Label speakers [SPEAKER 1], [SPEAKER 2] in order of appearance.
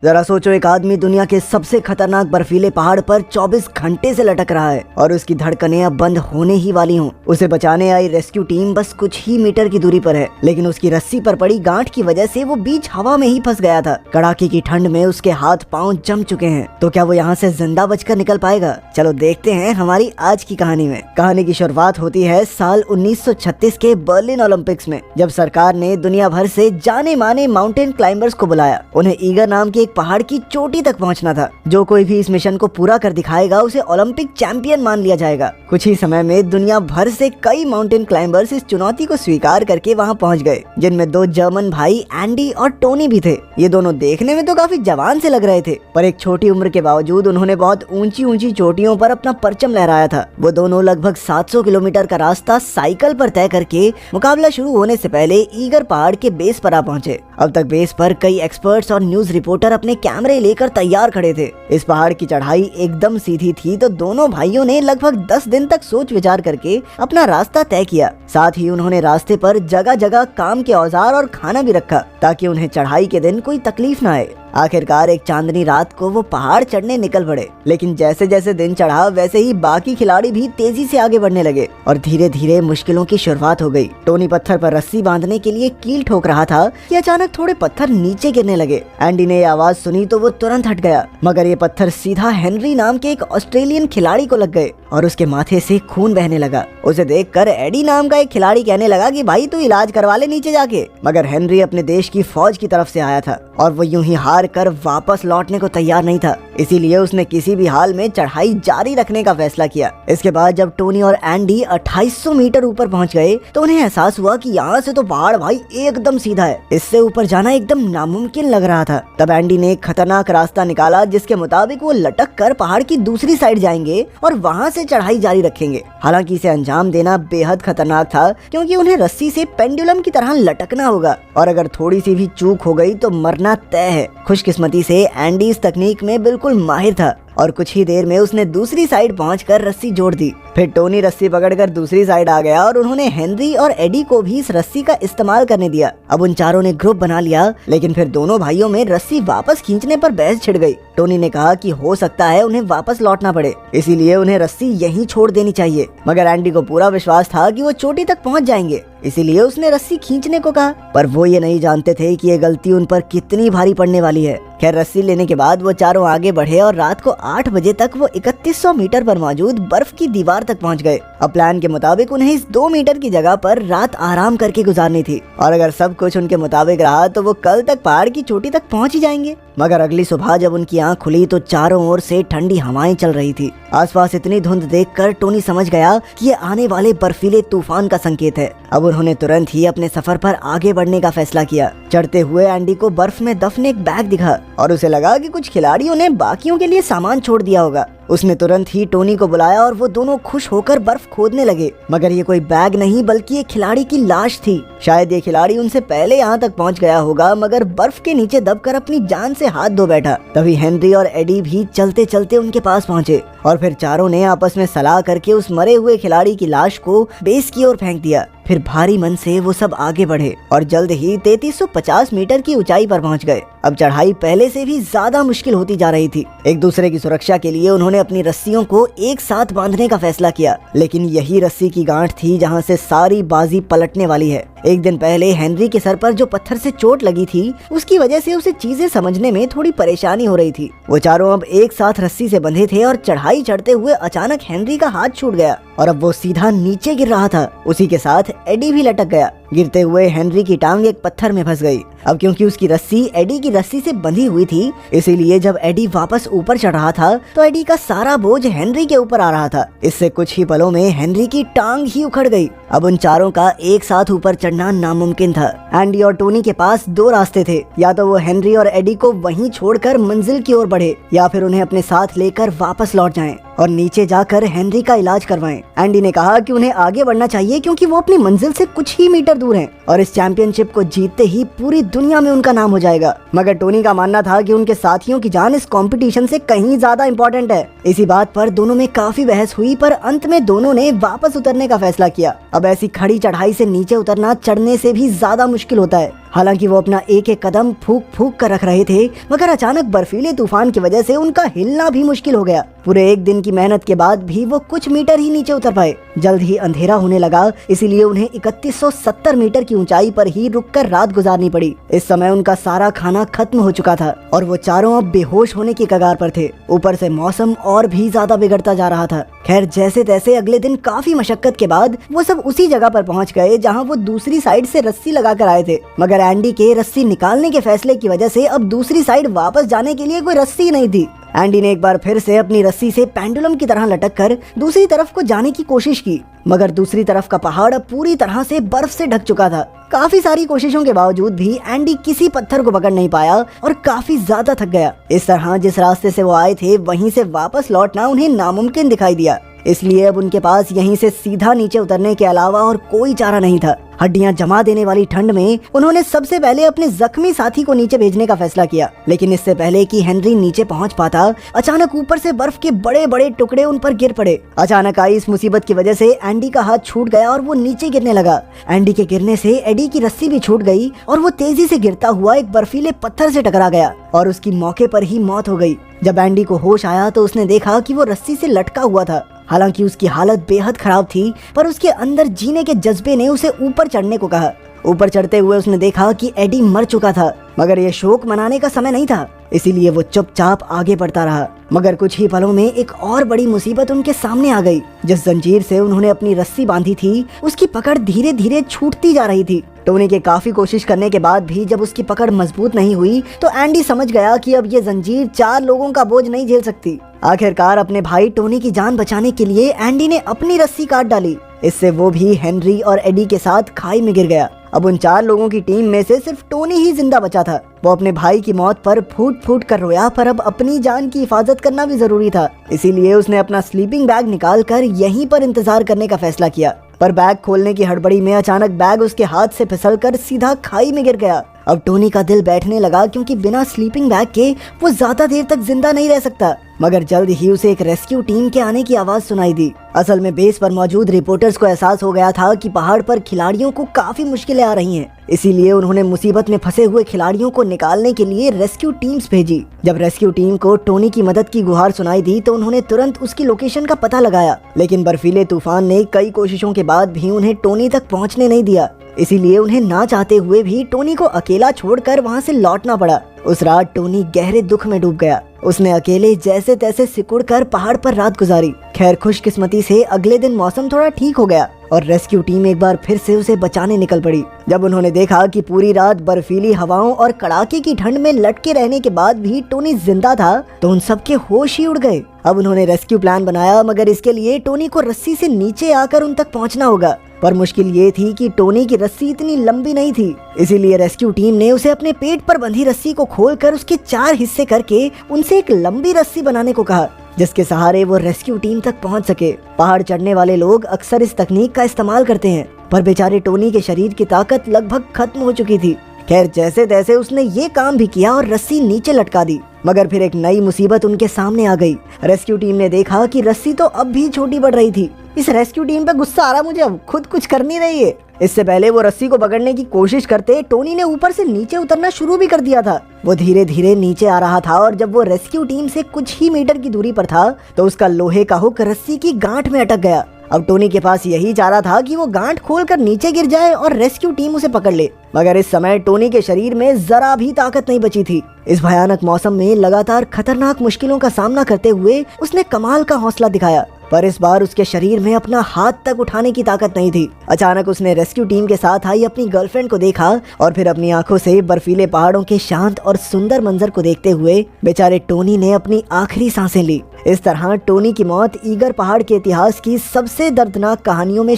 [SPEAKER 1] जरा सोचो, एक आदमी दुनिया के सबसे खतरनाक बर्फीले पहाड़ पर 24 घंटे से लटक रहा है और उसकी धड़कनें अब बंद होने ही वाली हों। उसे बचाने आई रेस्क्यू टीम बस कुछ ही मीटर की दूरी पर है, लेकिन उसकी रस्सी पर पड़ी गांठ की वजह से वो बीच हवा में ही फंस गया था। कड़ाके की ठंड में उसके हाथ पांव जम चुके हैं। तो क्या वो यहाँ से जिंदा बचकर निकल पाएगा? चलो देखते हैं हमारी आज की कहानी में। कहानी की शुरुआत होती है साल 1936 के बर्लिन ओलंपिक्स में, जब सरकार ने दुनिया भर से जाने माने माउंटेन क्लाइंबर्स को बुलाया। उन्हें ईगर नाम की पहाड़ की चोटी तक पहुंचना था। जो कोई भी इस मिशन को पूरा कर दिखाएगा उसे ओलंपिक चैंपियन मान लिया जाएगा। कुछ ही समय में दुनिया भर से कई माउंटेन क्लाइंबर्स इस चुनौती को स्वीकार करके वहां पहुंच गए, जिनमें दो जर्मन भाई एंडी और टोनी भी थे। ये दोनों देखने में तो काफी जवान से लग रहे थे, पर एक छोटी उम्र के बावजूद उन्होंने बहुत ऊंची ऊंची चोटियों पर अपना परचम लहराया था। वो दोनों लगभग 700 किलोमीटर का रास्ता साइकिल पर तय करके मुकाबला शुरू होने से पहले ईगर पहाड़ के बेस पर आ पहुंचे। अब तक बेस पर कई एक्सपर्ट्स और न्यूज रिपोर्टर अपने कैमरे लेकर तैयार खड़े थे। इस पहाड़ की चढ़ाई एकदम सीधी थी, तो दोनों भाइयों ने लगभग 10 दिन तक सोच विचार करके अपना रास्ता तय किया। साथ ही उन्होंने रास्ते पर जगह जगह काम के औजार और खाना भी रखा, ताकि उन्हें चढ़ाई के दिन कोई तकलीफ न आए। आखिरकार एक चांदनी रात को वो पहाड़ चढ़ने निकल पड़े, लेकिन जैसे जैसे दिन चढ़ा वैसे ही बाकी खिलाड़ी भी तेजी से आगे बढ़ने लगे और धीरे धीरे मुश्किलों की शुरुआत हो गई। टोनी पत्थर पर रस्सी बांधने के लिए कील ठोक रहा था कि अचानक थोड़े पत्थर नीचे गिरने लगे। एंडी ने ये आवाज सुनी तो वो तुरंत हट गया, मगर ये पत्थर सीधा हेनरी नाम के एक ऑस्ट्रेलियन खिलाड़ी को लग गए और उसके माथे से खून बहने लगा। उसे देखकर एडी नाम का एक खिलाड़ी कहने लगा कि भाई तू इलाज करवा ले नीचे जाके, मगर हेनरी अपने देश की फौज की तरफ से आया था और वो यूं ही हार कर वापस लौटने को तैयार नहीं था। इसीलिए उसने किसी भी हाल में चढ़ाई जारी रखने का फैसला किया। इसके बाद जब टोनी और एंडी 2800 मीटर ऊपर पहुंच गए तो उन्हें एहसास हुआ कि यहाँ से तो पहाड़ भाई एकदम सीधा है, इससे ऊपर जाना एकदम नामुमकिन लग रहा था। तब एंडी ने एक खतरनाक रास्ता निकाला, जिसके मुताबिक वो लटक कर पहाड़ की दूसरी साइड जाएंगे और वहाँ से चढ़ाई जारी रखेंगे। हालांकि इसे अंजाम देना बेहद खतरनाक था, क्योंकि उन्हें रस्सी से पेंडुलम की तरह लटकना होगा और अगर थोड़ी सी भी चूक हो गई तो मरना तय है। खुशकिस्मती से एंडी इस तकनीक में बिल्कुल माहिर था और कुछ ही देर में उसने दूसरी साइड पहुंचकर रस्सी जोड़ दी। फिर टोनी रस्सी पकड़कर दूसरी साइड आ गया और उन्होंने हेनरी और एडी को भी इस रस्सी का इस्तेमाल करने दिया। अब उन चारों ने ग्रुप बना लिया, लेकिन फिर दोनों भाइयों में रस्सी वापस खींचने पर बहस छिड़ गई। टोनी ने कहा कि हो सकता है उन्हें वापस लौटना पड़े, इसीलिए उन्हें रस्सी यहीं छोड़ देनी चाहिए। मगर एंडी को पूरा विश्वास था कि वो चोटी तक पहुंच जाएंगे, इसीलिए उसने रस्सी खींचने को कहा। पर वो ये नहीं जानते थे कि ये गलती उन पर कितनी भारी पड़ने वाली है। खैर, रस्सी लेने के बाद वो चारों आगे बढ़े और रात को 8 बजे तक वो 3100 मीटर पर मौजूद बर्फ की दीवार तक पहुंच गए। अब प्लान के मुताबिक उन्हें इस 2 मीटर की जगह पर रात आराम करके गुजारनी थी और अगर सब कुछ उनके मुताबिक रहा तो वो कल तक पहाड़ की चोटी तक पहुंच ही जाएंगे। मगर अगली सुबह जब उनकी आंख खुली तो चारों ओर से ठंडी हवाएं चल रही थी। आसपास इतनी धुंध देखकर टोनी समझ गया कि ये आने वाले बर्फीले तूफान का संकेत है। अब उन्होंने तुरंत ही अपने सफर पर आगे बढ़ने का फैसला किया। चढ़ते हुए एंडी को बर्फ में दफन एक बैग दिखा और उसे लगा कि कुछ खिलाड़ियों ने बाकियों के लिए सामान छोड़ दिया होगा। उसने तुरंत ही टोनी को बुलाया और वो दोनों खुश होकर बर्फ खोदने लगे। मगर ये कोई बैग नहीं बल्कि एक खिलाड़ी की लाश थी। शायद ये खिलाड़ी उनसे पहले यहाँ तक पहुँच गया होगा, मगर बर्फ के नीचे दबकर अपनी जान से हाथ धो बैठा। तभी हेनरी और एडी भी चलते चलते उनके पास पहुँचे और फिर चारों ने आपस में सलाह करके उस मरे हुए खिलाड़ी की लाश को बेस की ओर फेंक दिया। फिर भारी मन से वो सब आगे बढ़े और जल्द ही 3350 मीटर की ऊंचाई पर पहुंच गए। अब चढ़ाई पहले से भी ज्यादा मुश्किल होती जा रही थी। एक दूसरे की सुरक्षा के लिए उन्होंने अपनी रस्सियों को एक साथ बांधने का फैसला किया, लेकिन यही रस्सी की गांठ थी जहां से सारी बाजी पलटने वाली है। एक दिन पहले हेनरी के सर पर जो पत्थर से चोट लगी थी, उसकी वजह से उसे चीजें समझने में थोड़ी परेशानी हो रही थी। वो चारों अब एक साथ रस्सी से बंधे थे और चढ़ाई चढ़ते हुए अचानक हेनरी का हाथ छूट गया और अब वो सीधा नीचे गिर रहा था। उसी के साथ एडी भी लटक गया। गिरते हुए हेनरी की टांग एक पत्थर में फंस गई। अब क्योंकि उसकी रस्सी एडी की रस्सी से बंधी हुई थी, इसीलिए जब एडी वापस ऊपर चढ़ रहा था तो एडी का सारा बोझ हेनरी के ऊपर आ रहा था। इससे कुछ ही पलों में हेनरी की टांग ही उखड़ गई। अब उन चारों का एक साथ ऊपर चढ़ना नामुमकिन था। एंडी और टोनी के पास 2 रास्ते थे, या तो वो हेनरी और एडी को वहीं छोड़कर मंजिल की ओर बढ़े या फिर उन्हें अपने साथ लेकर वापस लौट जाएं और नीचे जाकर हेनरी का इलाज करवाएं। एंडी ने कहा कि उन्हें आगे बढ़ना चाहिए, क्योंकि वो अपनी मंजिल से कुछ ही मीटर दूर हैं और इस चैंपियनशिप को जीतते ही पूरी दुनिया में उनका नाम हो जाएगा। मगर टोनी का मानना था कि उनके साथियों की जान इस कंपटीशन से कहीं ज्यादा इंपॉर्टेंट है। इसी बात पर दोनों में काफी बहस हुई, पर अंत में दोनों ने वापस उतरने का फैसला किया। अब ऐसी खड़ी चढ़ाई से नीचे उतरना चढ़ने से भी ज्यादा मुश्किल होता है। हालांकि वो अपना एक एक कदम फूक फूक कर रख रहे थे, मगर अचानक बर्फीले तूफान की वजह से उनका हिलना भी मुश्किल हो गया। पूरे एक दिन की मेहनत के बाद भी वो कुछ मीटर ही नीचे उतर पाए। जल्द ही अंधेरा होने लगा, इसीलिए उन्हें 3170 मीटर की ऊंचाई पर ही रुककर रात गुजारनी पड़ी। इस समय उनका सारा खाना खत्म हो चुका था और वो चारों अब बेहोश होने की कगार पर थे। ऊपर से मौसम और भी ज्यादा बिगड़ता जा रहा था। खैर, जैसे तैसे अगले दिन काफी मशक्कत के बाद वो सब उसी जगह पर पहुंच गए जहां वो दूसरी साइड से रस्सी लगाकर आए थे। मगर एंडी के रस्सी निकालने के फैसले की वजह से अब दूसरी साइड वापस जाने के लिए कोई रस्सी नहीं थी। एंडी ने एक बार फिर से अपनी रस्सी से पेंडुलम की तरह लटक कर दूसरी तरफ को जाने की कोशिश की, मगर दूसरी तरफ का पहाड़ अब पूरी तरह से बर्फ से ढक चुका था। काफी सारी कोशिशों के बावजूद भी एंडी किसी पत्थर को पकड़ नहीं पाया और काफी ज्यादा थक गया। इस तरह जिस रास्ते से वो आए थे वहीं से वापस लौटना उन्हें नामुमकिन दिखाई दिया। इसलिए अब उनके पास यहीं से सीधा नीचे उतरने के अलावा और कोई चारा नहीं था। हड्डियां जमा देने वाली ठंड में उन्होंने सबसे पहले अपने जख्मी साथी को नीचे भेजने का फैसला किया, लेकिन इससे पहले कि हेनरी नीचे पहुंच पाता, अचानक ऊपर से बर्फ के बड़े बड़े टुकड़े उन पर गिर पड़े। अचानक आई इस मुसीबत की वजह से एंडी का हाथ छूट गया और वो नीचे गिरने लगा। एंडी के गिरने से एडी की रस्सी भी छूट गई और वो तेजी से गिरता हुआ एक बर्फीले पत्थर से टकरा गया और उसकी मौके पर ही मौत हो गई। जब एंडी को होश आया तो उसने देखा कि वो रस्सी से लटका हुआ था। हालांकि उसकी हालत बेहद खराब थी, पर उसके अंदर जीने के जज्बे ने उसे ऊपर चढ़ने को कहा। ऊपर चढ़ते हुए उसने देखा कि एडी मर चुका था, मगर यह शोक मनाने का समय नहीं था, इसीलिए वो चुपचाप आगे बढ़ता रहा। मगर कुछ ही पलों में एक और बड़ी मुसीबत उनके सामने आ गई। जिस जंजीर से उन्होंने अपनी रस्सी बांधी थी, उसकी पकड़ धीरे धीरे छूटती जा रही थी। टोनी के काफी कोशिश करने के बाद भी जब उसकी पकड़ मजबूत नहीं हुई, तो एंडी समझ गया कि अब ये जंजीर 4 लोगों का बोझ नहीं झेल सकती। आखिरकार अपने भाई टोनी की जान बचाने के लिए एंडी ने अपनी रस्सी काट डाली। इससे वो भी हेनरी और एडी के साथ खाई में गिर गया। अब उन 4 लोगों की टीम में से सिर्फ टोनी ही जिंदा बचा था। वो अपने भाई की मौत पर फूट फूट कर रोया, पर अब अपनी जान की हिफाजत करना भी जरूरी था। इसीलिए उसने अपना स्लीपिंग बैग निकाल कर यहीं पर इंतजार करने का फैसला किया। पर बैग खोलने की हड़बड़ी में अचानक बैग उसके हाथ से फिसलकर सीधा खाई में गिर गया। अब टोनी का दिल बैठने लगा, क्योंकि बिना स्लीपिंग बैग के वो ज्यादा देर तक जिंदा नहीं रह सकता। मगर जल्द ही उसे एक रेस्क्यू टीम के आने की आवाज सुनाई दी। असल में बेस पर मौजूद रिपोर्टर्स को एहसास हो गया था कि पहाड़ पर खिलाड़ियों को काफी मुश्किलें आ रही हैं। इसीलिए उन्होंने मुसीबत में फंसे हुए खिलाड़ियों को निकालने के लिए रेस्क्यू टीम्स भेजी। जब रेस्क्यू टीम को टोनी की मदद की गुहार सुनाई दी तो उन्होंने तुरंत उसकी लोकेशन का पता लगाया, लेकिन बर्फीले तूफान ने कई कोशिशों के बाद भी उन्हें टोनी तक पहुंचने नहीं दिया। इसीलिए उन्हें ना चाहते हुए भी टोनी को अकेला छोड़कर वहां से लौटना पड़ा। उस रात टोनी गहरे दुख में डूब गया। उसने अकेले जैसे तैसे सिकुड़कर पहाड़ पर रात गुजारी। खैर, खुशकिस्मती से अगले दिन मौसम थोड़ा ठीक हो गया और रेस्क्यू टीम एक बार फिर से उसे बचाने निकल पड़ी। जब उन्होंने देखा कि पूरी रात बर्फीली हवाओं और कड़ाके की ठंड में लटके रहने के बाद भी टोनी जिंदा था, तो उन सबके होश ही उड़ गए। अब उन्होंने रेस्क्यू प्लान बनाया, मगर इसके लिए टोनी को रस्सी से नीचे आकर उन तक पहुंचना होगा। पर मुश्किल ये थी कि टोनी की रस्सी इतनी लंबी नहीं थी। इसीलिए रेस्क्यू टीम ने उसे अपने पेट पर बंधी रस्सी को खोलकर उसके 4 हिस्से करके उनसे एक लंबी रस्सी बनाने को कहा, जिसके सहारे वो रेस्क्यू टीम तक पहुंच सके। पहाड़ चढ़ने वाले लोग अक्सर इस तकनीक का इस्तेमाल करते हैं, पर बेचारे टोनी के शरीर की ताकत लगभग खत्म हो चुकी थी। खैर, जैसे तैसे उसने ये काम भी किया और रस्सी नीचे लटका दी। मगर फिर एक नई मुसीबत उनके सामने आ गई। रेस्क्यू टीम ने देखा कि रस्सी तो अब भी छोटी पड़ रही थी। इस रेस्क्यू टीम पे गुस्सा आ रहा मुझे, अब खुद कुछ कर नहीं रही है। इससे पहले वो रस्सी को पकड़ने की कोशिश करते टोनी ने ऊपर से नीचे उतरना शुरू भी कर दिया था। वो धीरे धीरे नीचे आ रहा था और जब वो रेस्क्यू टीम से कुछ ही मीटर की दूरी पर था तो उसका लोहे का हुक रस्सी की गांठ में अटक गया। अब टोनी के पास यही चारा था कि वो गांठ खोलकर नीचे गिर जाए और रेस्क्यू टीम उसे पकड़ ले। मगर इस समय टोनी के शरीर में जरा भी ताकत नहीं बची थी। इस भयानक मौसम में लगातार खतरनाक मुश्किलों का सामना करते हुए उसने कमाल का हौसला दिखाया, पर इस बार उसके शरीर में अपना हाथ तक उठाने की ताकत नहीं थी। अचानक उसने रेस्क्यू टीम के साथ आई अपनी गर्लफ्रेंड को देखा और फिर अपनी आंखों से बर्फीले पहाड़ों के शांत और सुंदर मंजर को देखते हुए बेचारे टोनी ने अपनी आखिरी सांसें ली। इस तरह टोनी की मौत ईगर पहाड़ के इतिहास की सबसे दर्दनाक कहानियों में